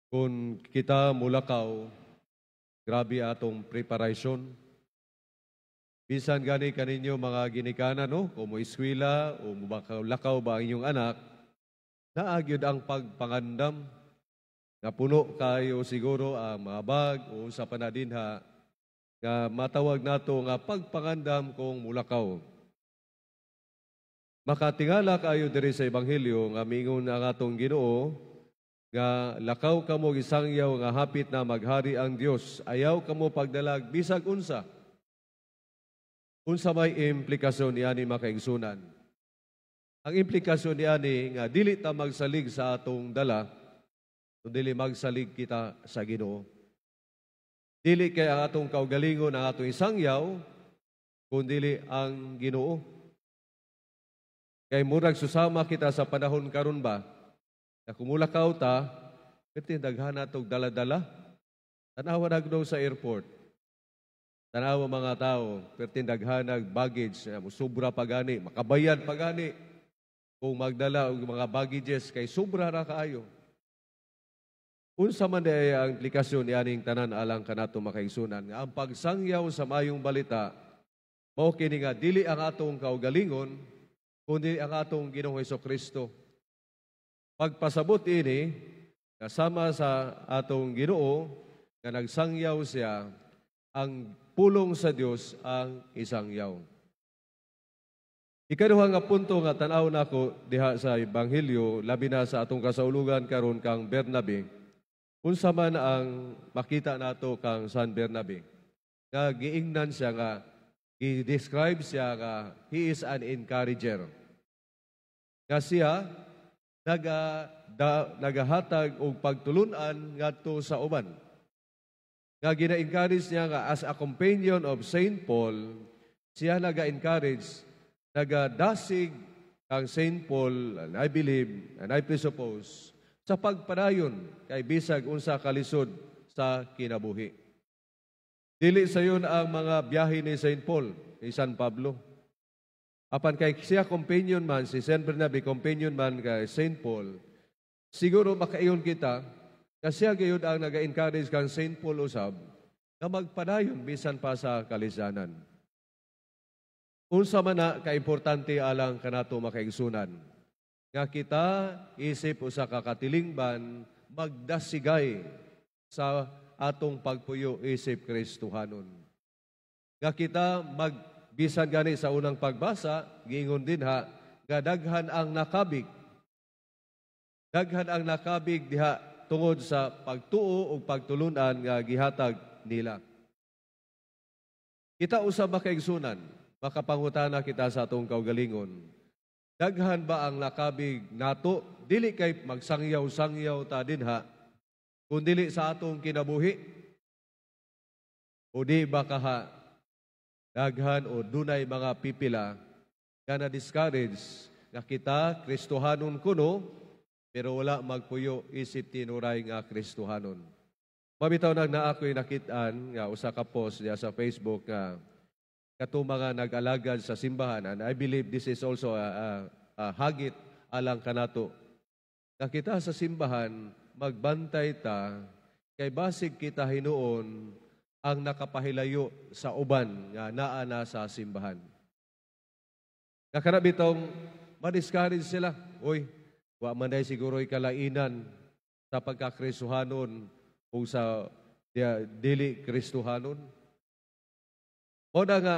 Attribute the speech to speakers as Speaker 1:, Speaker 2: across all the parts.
Speaker 1: Kung kita mulakaw, grabe atong preparation. Bisan gani kaninyo mga ginikanan, no? Kung mo eskwela o lakaw ba ang inyong anak, naagyod ang pagpangandam. Nga puno kayo siguro ang mga bag o sa panadinha nga matawag nato nga pagpangandam kung mulakaw. Makatingala kayo diri sa Ebanghelyo nga mingon ang atong Ginoo nga lakaw kamo gisangyaw nga hapit na maghari ang Dios, ayaw kamo pagdalag bisag unsa. Unsa may implikasyon niani makaigsunan. Ang implikasyon niani nga dili ta magsalig sa atong dala, kundi magsalig kita sa Ginoo. Dili kay ang atong kaugalingon ang atong isangyaw, kundi ang Ginoo. Kay murag susama kita sa panahon karon ba, na kumulakaw ta, pwede daghana tog dala-dala. Tanawa nagdaw sa airport. Tanawa mga tao, pwede daghana baggage, sobra pa gani, makabayan pa gani. Kung magdala og mga baggages kay sobra ra kaayo. Unsa man day ang implikasyon nianing tanan alang kanato makaigsunan nga ang pagsangyaw sa mayong balita mao kini nga dili ang atong kaugalingon kundi ang atong Ginoong Hesukristo. Pagpasabot ini kasama sa atong Ginoo nga nagsangyaw siya, ang pulong sa Dios ang isangyaw. Ikaduha nga punto nga tan-aw nako diha sa Ebanghelyo labi na sa atong kasaulugan karon kang Bernabe. Unsa man ang makita nato kang San Bernabe, nga giingnan siya nga, i-describe siya nga he is an encourager. Nga siya, nagahatag og pagtulunan ngadto sa uban. Nga gina-encourage niya nga as a companion of Saint Paul, siya naga-encourage, nagadasig kang Saint Paul, and I believe, and I presuppose, sa pagpadayon kay bisag unsa kalisod sa kinabuhi. Dili sayon ang mga biyahe ni St. Paul, ni San Pablo. Apan kay siya companion man, si San Bernabe companion man kay St. Paul, siguro makaiyon kita, kasi gayud ang naga-encourage kang St. Paul usab, na magpadayon bisan pa sa kalisanan. Unsa man na kaimportante alang kanato makaigsunan, nga kita isip usa ka katilingban magdasigay sa atong pagpuyo isip Kristohanon. Nga kita magbisan gani sa unang pagbasa, giingon din ha, nga daghan ang nakabig. Daghan ang nakabig diha tungod sa pagtuo o pagtulunan nga gihatag nila. Kita usab makaigsunan, makapangutana kita sa atong kaugalingon. Daghan ba ang nakabig nato? Dili kay magsangyaw-sangyaw ta dinha, kung dili sa atong kinabuhi. O di ba kaha, daghan o dunay mga pipila nga na-discourage nga kita, Kristohanon kuno, pero wala magpuyo isip tinuray nga Kristohanon. Mabitaw na ako'y nakitaan nga usa ka post diya sa Facebook nga kato mga nag-alagad sa simbahan, and I believe this is also a hagit alang kanato. Nakita sa simbahan, magbantay ta, kay basig kita hinuon ang nakapahilayo sa uban nga naa na sa simbahan. Nakarabitong ma-discourage sila. Uy, wa man day siguro'y kalainan sa pagkakristohanon o sa dili kristohanon. O na nga,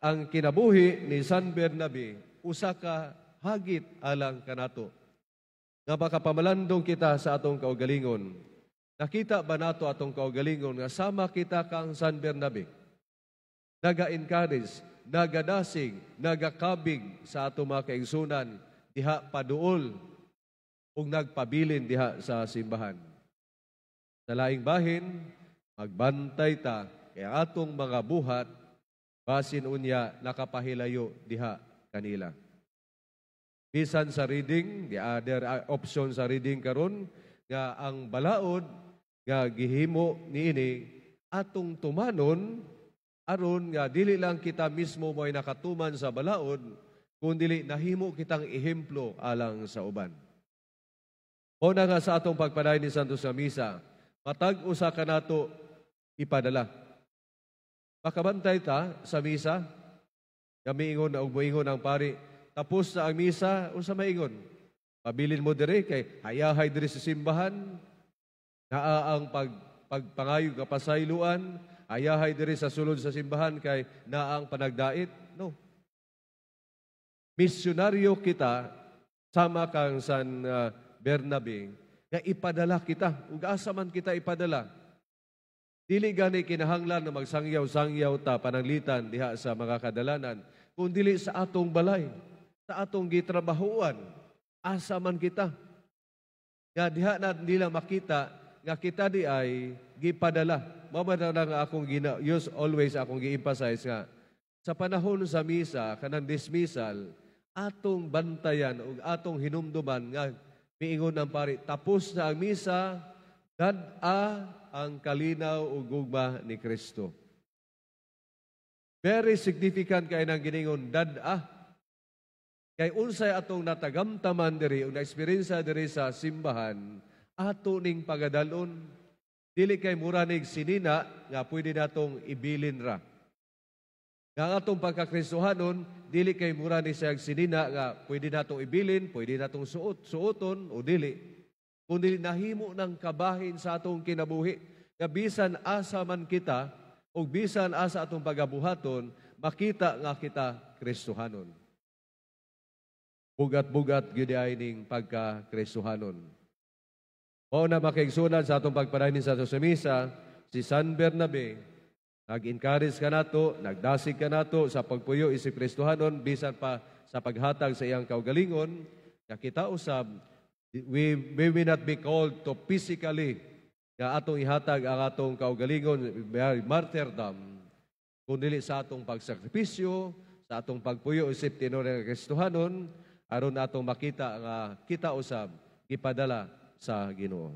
Speaker 1: ang kinabuhi ni San Bernabe, usa ka hagit alang kanato. Nga baka pamalandong kita sa atong kaugalingon. Nakita ba nato atong kaugalingon nga sama kita kang San Bernabe? Naga-encourage, nagadasig, nagakabig sa atong mga kaigsunan, diha paduol, ug nagpabilin diha sa simbahan. Sa laing bahin, magbantay ta, kaya atong mga buhat, basin unya nakapahilayo diha kanila. Bisan sa reading, the other option sa reading karon nga ang balaod nga gihimo niini atong tumanon aron nga dili lang kita mismo mo'y nakatuman sa balaod, kundi nahimo kitang ehemplo alang sa uban. O na nga sa atong pagpadayon ni Santos sa misa, matag usa ka nato ipadala. Makabantay ta sa misa, kami ingon na umuingon ang pari, tapos na ang misa, unsa maingon? Pabilin mo dire kay hayahay dire sa simbahan, naa ang pagpangayog nga pasayloan, hayahay dire sa sulod sa simbahan kay naa ang panagdait. No. Misyonaryo kita, sama kang San Bernabe, nga ipadala kita, ug asa man kita ipadala. Dili gani kinahanglan na magsangyaw-sangyaw ta pananglitan diha sa mga kadalanan, kung dili sa atong balay, sa atong gitrabahuan, asa man kita. Nga diha na nila makita nga kita di ay gipadala. Mao man nga akong always akong gi-emphasize nga sa panahon sa misa kanang dismissal, atong bantayan ug atong hinumduman nga miingon ang pari, tapos na ang misa, dad-a ang kalinaw ug gugma ni Kristo. Very significant kay nang giningon dad-a. Kay unsay atong natagamtaman diri ug na-experience diri sa simbahan, ato ning pagadalon, dili kay mura ning sinina nga pwede natong ibilin ra. Nga atong pagkakristohanon, dili kay mura ni siyang sinina nga pwede natong ibilin, pwede natong suoton o dili. Kundi nahimo ng kabahin sa atong kinabuhi. Nga bisan asa man kita o bisan asa atong pagabuhaton, makita nga kita kristohanon. Bugat-bugat gyud ay ning pagka-kristohanon. Mao na makaigsunan sa atong pagpadayon sa misa, si San Bernabe, nag-encourage ka nato, nagdasig ka nato sa pagpuyo isip kristohanon, bisan pa sa paghatag sa iyang kaugalingon, nga kita usab, we may not be called to physically nga atong ihatag ang atong kaugalingon, martyrdom, kundi sa atong pagsakripisyo, sa atong pagpuyo isip tinuod nga kristohanon, aron atong makita nga kita usab gipadala sa Ginoo.